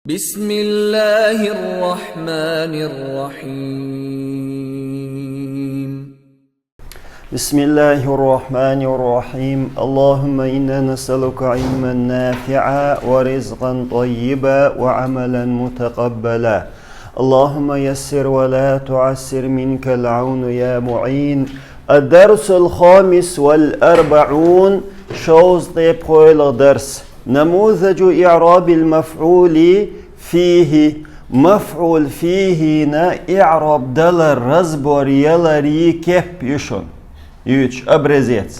بسم الله الرحمن الرحيم بسم الله الرحمن الرحيم اللهم إنا نسألك علما نافعا ورزقا طيبا وعملا متقبلا اللهم يسر ولا تعسر منك العون يا معين الدرس الخامس والأربعون شوز طيب درس نموذج إعراب المفعول فيه مفعول فيه نا إعراب دلر رزبور يلري كيف يشون يوش أبرزيت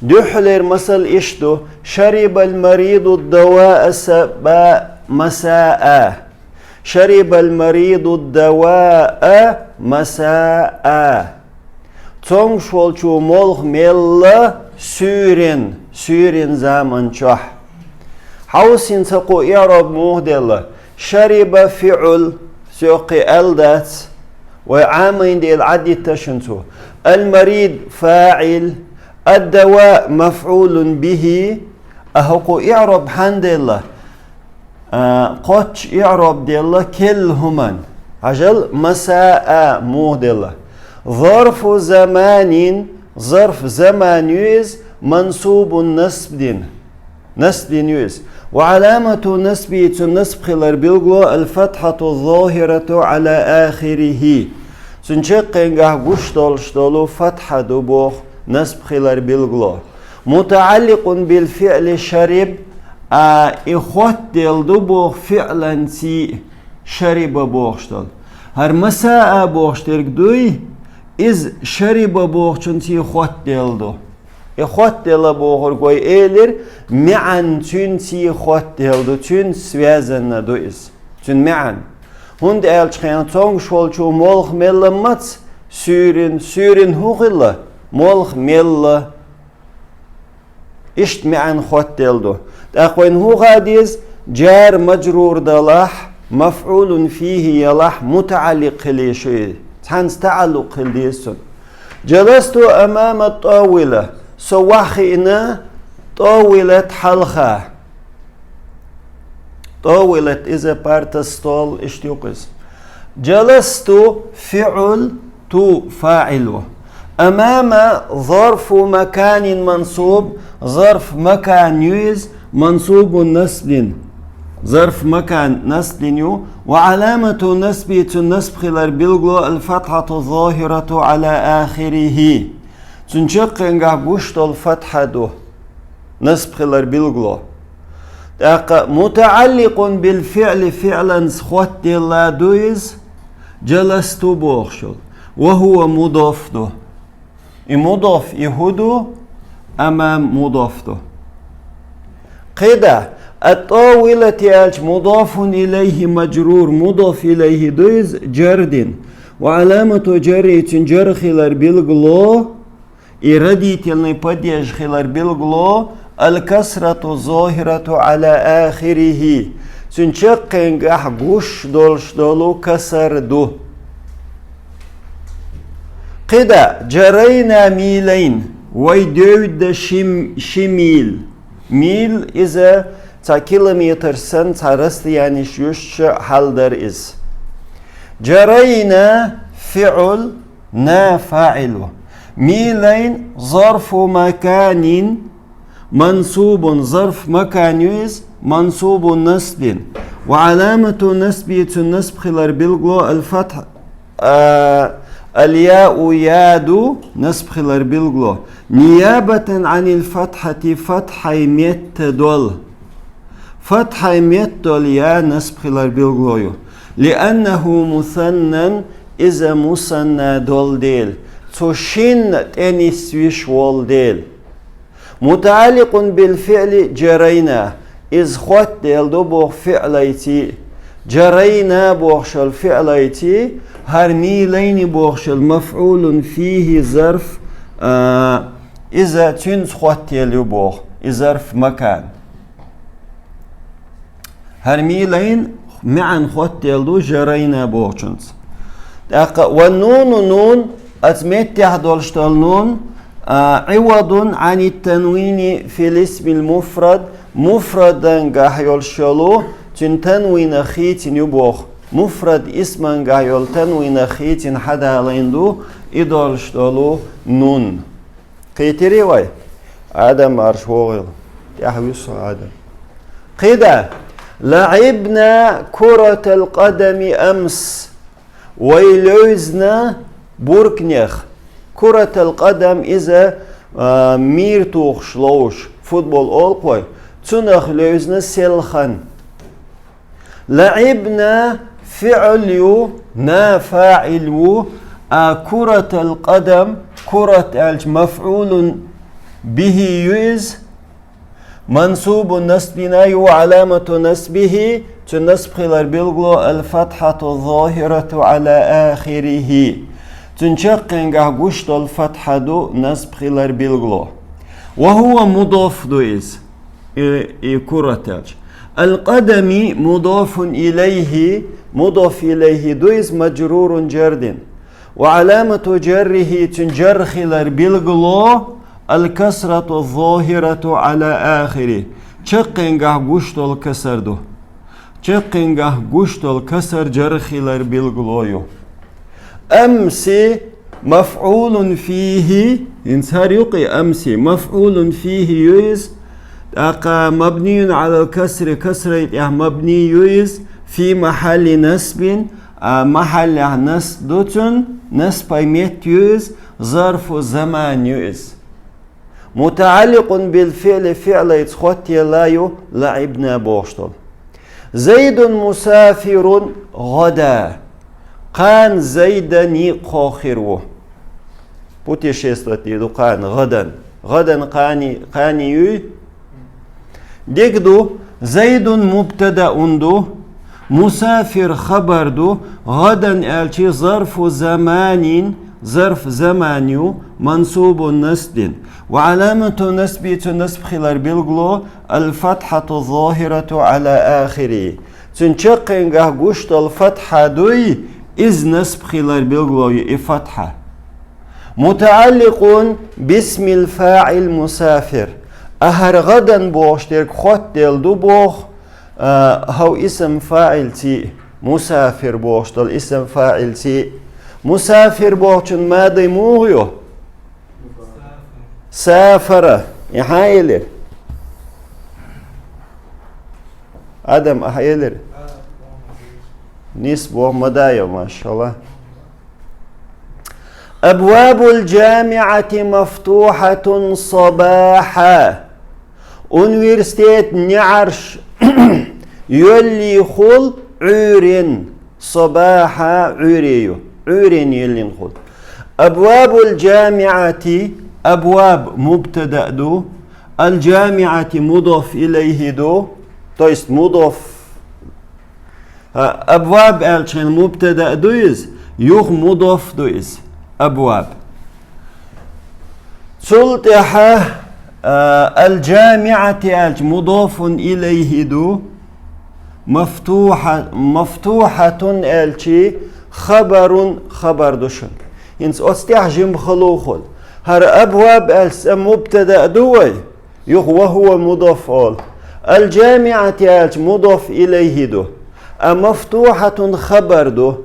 دحلر مثل إشتو شرب المريض الدواء مساء شرب المريض الدواء مساء تون شولچو مولغ ميلا سورين زمن چوح حوسين تقو إعراب مهدل شرب فعل سوقي ألدات وعامين دي العدي تشنتو المريض فاعل الدواء مفعول به أهقو إعراب حمد الله قطش إعراب دي الله كلهما عجل مساء مهدل ظرف زمان يز منصوب نسب يز وعلامة نسبه النسب خلال بلغو الفتحة الظاهرة على آخره سنشق انجح قشتولو فتحة دبوخ نسب خلال بلغو متعلق بالفعل شرب إخوات ديل دبوخ فعلا سي شرب بوخشتول هر مساء بوخشترك دوي إز شرب بوخشن سي إخوات ديل دو إخوات ديل بوخور كوي إيلر معن تون سي إخوات ديل دو تون سوازن دو إز تون معن هند ألش خيان تونغ شولچو مولخ ميلا ماتس سورين هوغيلا مولخ ميلا إشت معن إخوات ديل دو تأخوين هوغاديز جار مجرور دلاح مفعول فيه يلاح متعلق ليشي تحنس تعلق ليسون جلست أمام الطاولة سواخينا طاولة حلقة طاولة إذا بارت ستول اشتيوقز جلست فعل تو فاعله أمام ظرف مكان منصوب ظرف مكان يز منصوب نسب ظرف مكان نسب يو وعلامة نسبه النسب خلال بلغو الفتحة الظاهرة على آخره تنشق انجح بوشت الفتحة دو نسب خلال بلغو متعلق بالفعل فعلا سخوت ديلا دويز جلست بوخشل وهو مضاف دو مضاف يهودو أمام مضاف دو قيدة الطاولة يالش مضاف إليه مجرور مضاف إليه دويز جردين وعلامة جري تنجر خلال بلغلو إردي تلني بديش خلال بلغلو الكسرة الظاهرة على آخره تنشق انجح قوش دولش دولو كسر دو قدا جرينا ميلين ويدود شميل ميل إذا تا كيلومتر سن ترست يعني شوش حالدر إز جرينا فعل نا فاعله ميلين ظرف مكان منصوب ظرف مكان يز منصوب نسب وعلامة نسبه النسب خلال بلغو الفتح الياء يادو نسب خلال بلغو نيابة عن الفتحة فتحة ميت دول فتحة ميت دول يا نسب خلال بلغو لأنه مثنى إذا مثنى دول ديل تشين تنس ويش وول ديل متعلق بالفعل جرينا إذ خوات ديل دو بوخ فعليتي جرينا بوخشل فعليتي هرمي لين بوخشل مفعول فيه ظرف إذا تنس خوات ديل بوخ ظرف مكان هرمي لين معن خوات ديل دو جرينا بوخشنس والنون نون أتمت يحضرشتال نون عوض عن التنوين في الاسم المفرد مفردا قاح يلشلو تن تنوين خيتين يبوخ مفرد اسمان قايل تنوين خيتين حدا ليندو إدولش دولو نون قيتري واي آدم أرشوغل يحويس آدم قيدا لعبنا كرة القدم أمس ويلوزنا بوركنيخ كرة القدم إذا ميرتوخ شلوش فوتبول أولقوي تنخ لوزنا سلخن لعبنا فعل يو نا فاعل يو كرة القدم كرة مفعول به يوز منصوب نسبنا يو علامة نسبه تنسب خلال بلغلو الفتحة الظاهرة على آخره تنشقنقه قشت الفتحة دو نسب خلال بلغلو وهو مضاف دويز كرة القدم مضاف إليه دويز مجرور جرد وعلامة جره تنجر خلال بلغلو الكسرة الظاهرة على آخره تشقنقه قشت الكسر دو تشقنقه قشت الكسر جر خلال بلغلو أمس مفعول فيه إنسار يقي أمس مفعول فيه يوز مبني على الكسر كسر مبني يوز في محل نسب محل نسب نسب ميت يوز ظرف زمان يوز متعلق بالفعل فعل يتخطي لايو لعبنا بوشتل زيد مسافر غدا قان زيدني قاخرو путешествовать еду قان غدا قاني يو ديكدو زيد مبتدا دو مسافر خبر دو غدا الشي ظرف زمان منصوب نسب وعلامة نسب خلال بلغلو الفتحة الظاهرة على آخره تنشقنقه قشت الفتحة دوي إذ نسب خلال بلغلو فتحة متعلق باسم الفاعل مسافر أهر غدا بوشترك خط دل دو بوخ هو اسم فاعل تي مسافر بوشتل اسم فاعل تي مسافر بوشتن ماضي موغيو سافر يحايلر آدم أحايلر نسبة مدايا ما شاء الله أبواب الجامعة مفتوحة صباحا أونيفرسيتيت نعرش يلي خل عورين صباحا عوريو عورين يلي خل أبواب الجامعة أبواب مبتدأ دو الجامعة مضاف إليه دو تويست مضاف أبواب الشين مبتدأ دويز يوخ مضاف دويز أبواب سلطحة الجامعة مضاف إليه دو مفتوحة الشي خبر دوشن ينس أستحجم خلوخل هر أبواب مبتدأ دوي وهو مضاف الجامعة مضاف إليه دو مفتوحة خبر دو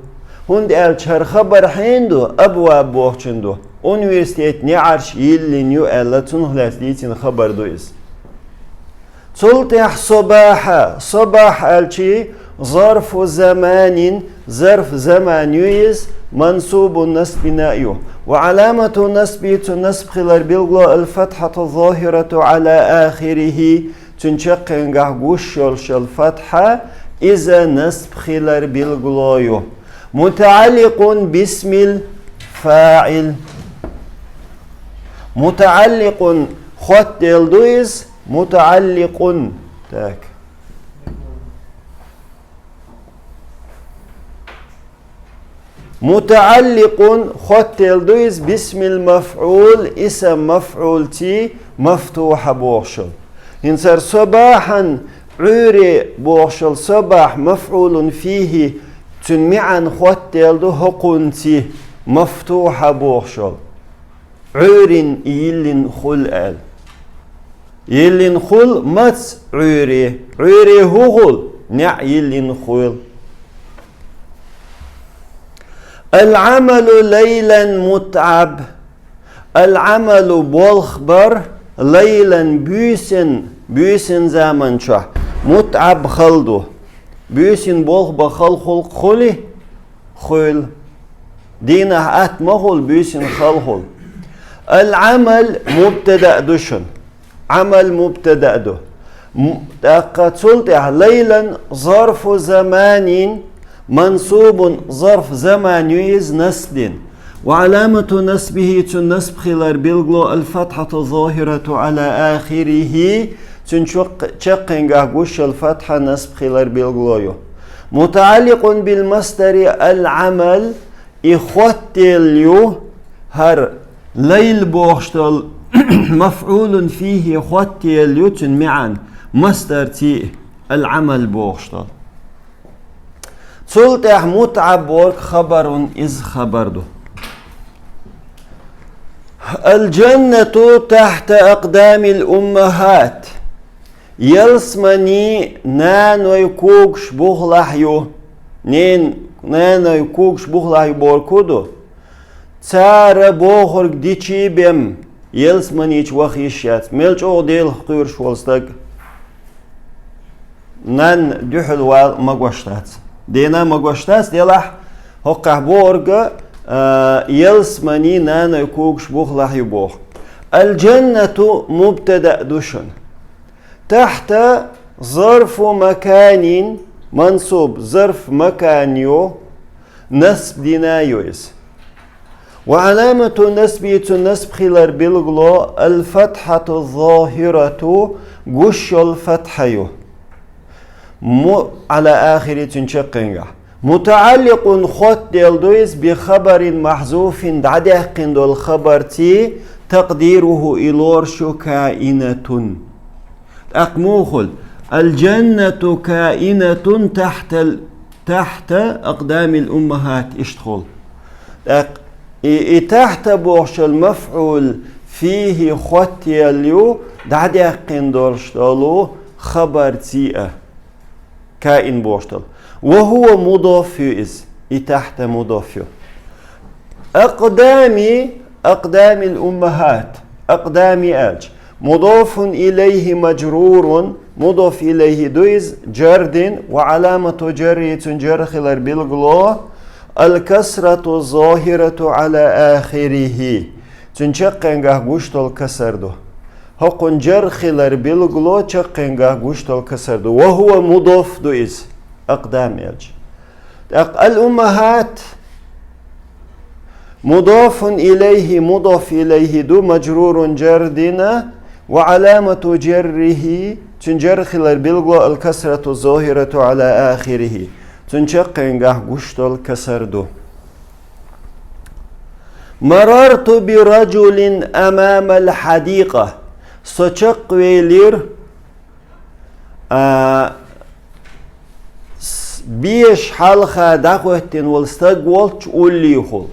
هند هر خبر حيندو أبواب بوخشندو Üniversitet ne arş yilliniyor ellatun hlaslitin خبر دويس تلتح صباح الشي ظرف زمان يويز منصوب النسب نائيو وعلامة نسب خلال بلغو الفتحة الظاهرة على آخره تنشق نقهقوش الفتحة إذا نسب خلال بلغو متعلق باسم الفاعل متعلق خط الدويز متعلق تاك متعلق خط الدويز باسم المفعول اسم مفعول تي مفتوح بوخشل ينصر صباحا عوري بوخشل صباح مفعول فيه تنمعا خط الدو حقنتي مفتوح بوخشل عورين يلين خل يلين خل مت عوري هغل نعيل خويل. العمل ليلا متعب. العمل بالخبر ليلا بيسن زمن شاه متعب خلدو بيسن بالخ خل خلي خل دينا مغل بيسن خل. العمل مبتدأ دشن عمل مبتدأ دو قد ليلا ظرف زمان منصوب ظرف زمان يز نسب وعلامة نسبه تنسب خلال بلغلو الفتحة الظاهرة على آخره تنشقنغ قوش الفتحة نسب خلال بلغلو متعلق بالمصدر العمل إخوتيليو هر ليل بوغشتل مفعول فيه إخوتيليو معا مصدر تي العمل بوغشتل سلطح متعب ورك خبر إز خبرده. الجنة تحت أقدام الأمهات يلسمني نانو يكوكش بغلحيو نانو يكوكش بغلحيو بوركودو تار بوغرك ديشي بيم يلسمنيش وخيشيات ملش أغديل خيرش والستاق نان دحل ومقوشتات دينا مقوشتات ديلح هقه بورغ يلسمني نانا يكوكش بوخ لح يبوخ. الجنة مبتدأ دشن تحت ظرف مكان منصوب ظرف مكانيو نسب دينايوز وعلامة نسبية النسب خلال بلغلو الفتحة الظاهرة قش الفتحة على آخر تنشقنغ متعلق خط ديلدويز بخبر محذوف دعدهقن دول خبر تي تقديره إلورشو كائنة أقموخل الجنة كائنة تحت أقدام الأمهات اشتخل تحت بوش المفعول فيه خط يليو دعدهقن دول شتالو خبر تي كائن بوشتل وهو مضاف إز تحت مضاف أقدام الأمهات أقدام أج مضاف إليه مجرور مضاف إليه دويز جرد وعلامة جرية جر خلال بالغلو الكسرة الظاهرة على آخره تنشقنغ قشت الكسر دو هقن جر خلال بالغلو تشقنغ قشت الكسر دو وهو مضاف دويز أقدام أج الأمهات مضاف إليه دو مجرور جردنا وعلامة جره تنجر خلال بلغو الكسرة الظاهرة على آخره تنشقنغ قشت الكسر دو مررت برجل أمام الحديقة سوچق ويلير بيش حلقة دقوهتين والستاق والش أولي يخول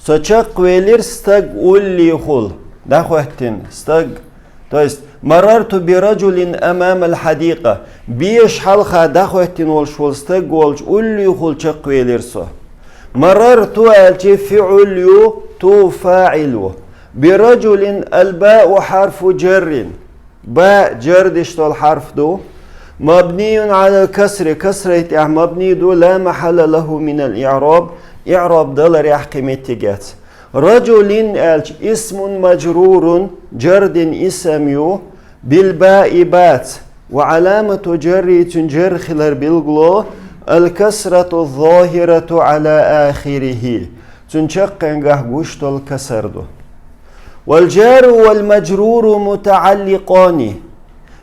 سوچق ويلير ستاق أولي يخول دقوهتين ستاق تويست مررت برجل أمام الحديقة بيش حلقة دقوهتين والستاق والش أولي يخول چق ويلير سو مررت ألتي فعليو تو فاعلو برجل الباء حرف جر باء جر دشتال حرف دو مبني على الكسر كسرة مبني دو لا محل له من الإعراب إعراب دلر يحكم تجات رجل اسم مجرور جرد اسم بالباء بات وعلامة جر تنجر خلال بالغلو الكسرة الظاهرة على آخره تنشقنغ قشت الكسر دو والجار والمجرور متعلقان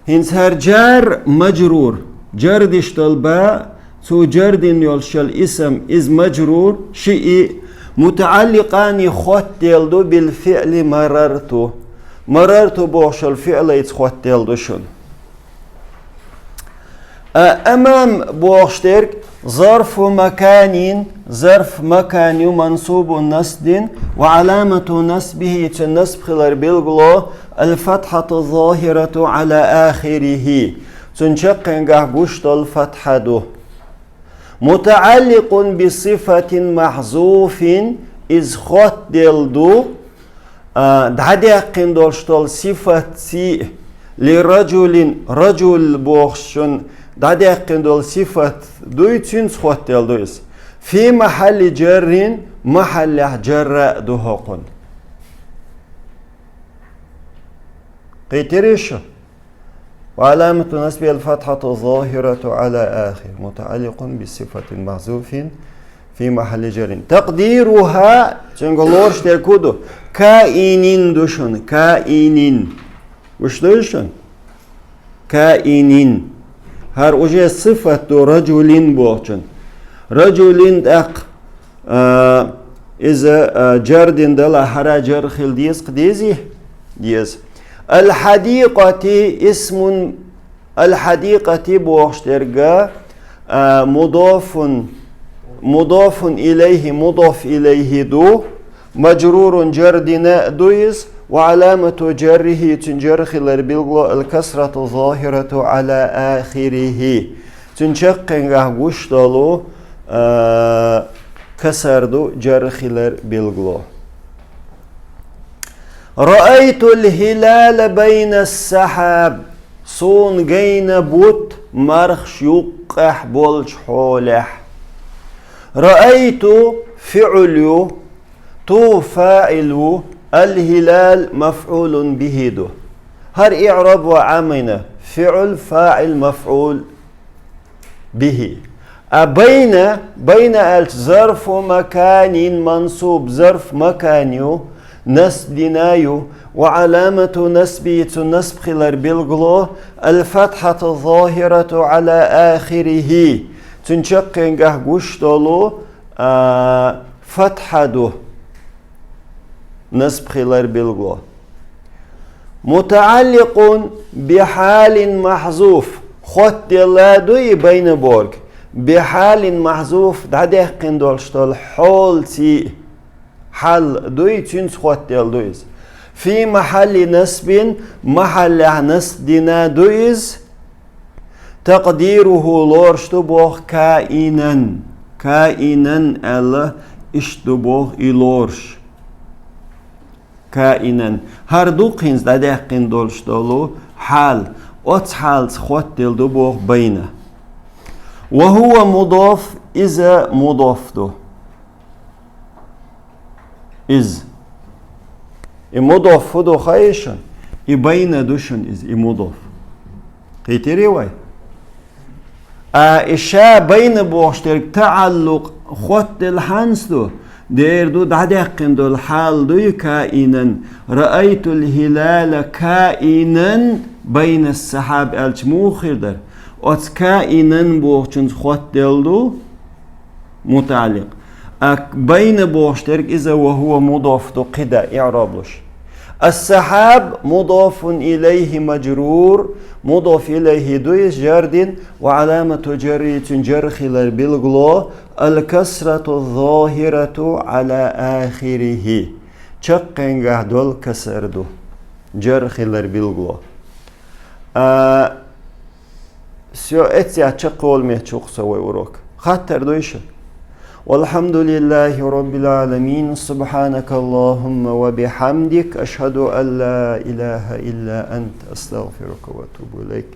هنسهر جار مجرور جردش الباء سو جرد يلشل اسم إز مجرور شيء متعلقان خط يلدو بالفعل مررت بوش الفعل يتخط يلدو شن أمام بوشترك ظرف مكان منصوب نسب وعلامة نسبه تنسب خلال بالغلو الفتحة الظاهرة على آخره تنشقنقه قشتل فتحة دو متعلق بصفة محذوف إذ خط دو دعديقن دولشتل صفة سي لرجل رجل بوخشن دعديقن دول صفة دويتين خط دويس في محل جر محل جر دوهقن قيتريش وعلامة نسب الفتحة الظاهرة على آخر متعلق بصفة محذوف في محل جر تقديرها تنقلورش تركودو كائنين دوشن كائنين وش دوشن كائنين هر وجه صفة رجل بوغشن رجل اق إذا جردن دلا حرا جر خل ديز قديزي ديز الحديقة اسم الحديقة بوغشترغا مضاف إليه مضاف إليه دو مجرور جردنا دويز وعلامة جره تنجرخ البلغو الكسرة الظاهرة على آخره تنشقنغه قشتلو كسردو جرخ البلغو رأيت الهلال بين السحاب صون جين بوت مرخش يقح بولش حولح رأيت فعلو تو فاعلو الهلال مفعول به دو هر إعراب وعامنا فعل فاعل مفعول به بين ظرف مكان منصوب ظرف مكانيو نسبنايو وعلامة نسبية النسب خلال بالغلو الفتحة الظاهرة على آخره تنشقنقه قشتلو فتحة دو نسب خلال بالغلو متعلق بحال محذوف خط دلادوي بين بورك بحال محذوف دعده قندولشتل حول تي حال دوي تنس خط دلدويز في محل نسب محل نسبنا دويز تقديره لورشتبوخ كائنا الله اشتبوخ إلورش كائنا هر دو قينز داده قندولشتلو حال ات حال خط دلدوبوخ بينه وهو مضاف إذا مضاف دو إز مضاف دو خايشن بين دوشن إز مضاف قيتري واي إشاء بين بوشترك تعلق خط الحنس دو دير دو دعدقن دو الحال دو كائنا رأيت الهلال كائنا بين السحاب الجموخر در ات كائنا بوشن خط دو متعلق بين بوشترك إذا وهو مضاف دو قدا إعرابلش السحاب مضاف إليه مجرور مضاف إليه دويس جرد وعلامة جري تنجرخ بالغلو الكسرة الظاهرة على آخره چقنگه دول كسر دو جرخ بالغلو سيو اتسيا چقول مه چوق سوي وروك خطر دويش والحمد لله رب العالمين سبحانك اللهم وبحمدك أشهد أن لا إله إلا أنت أستغفرك وأتوب إليك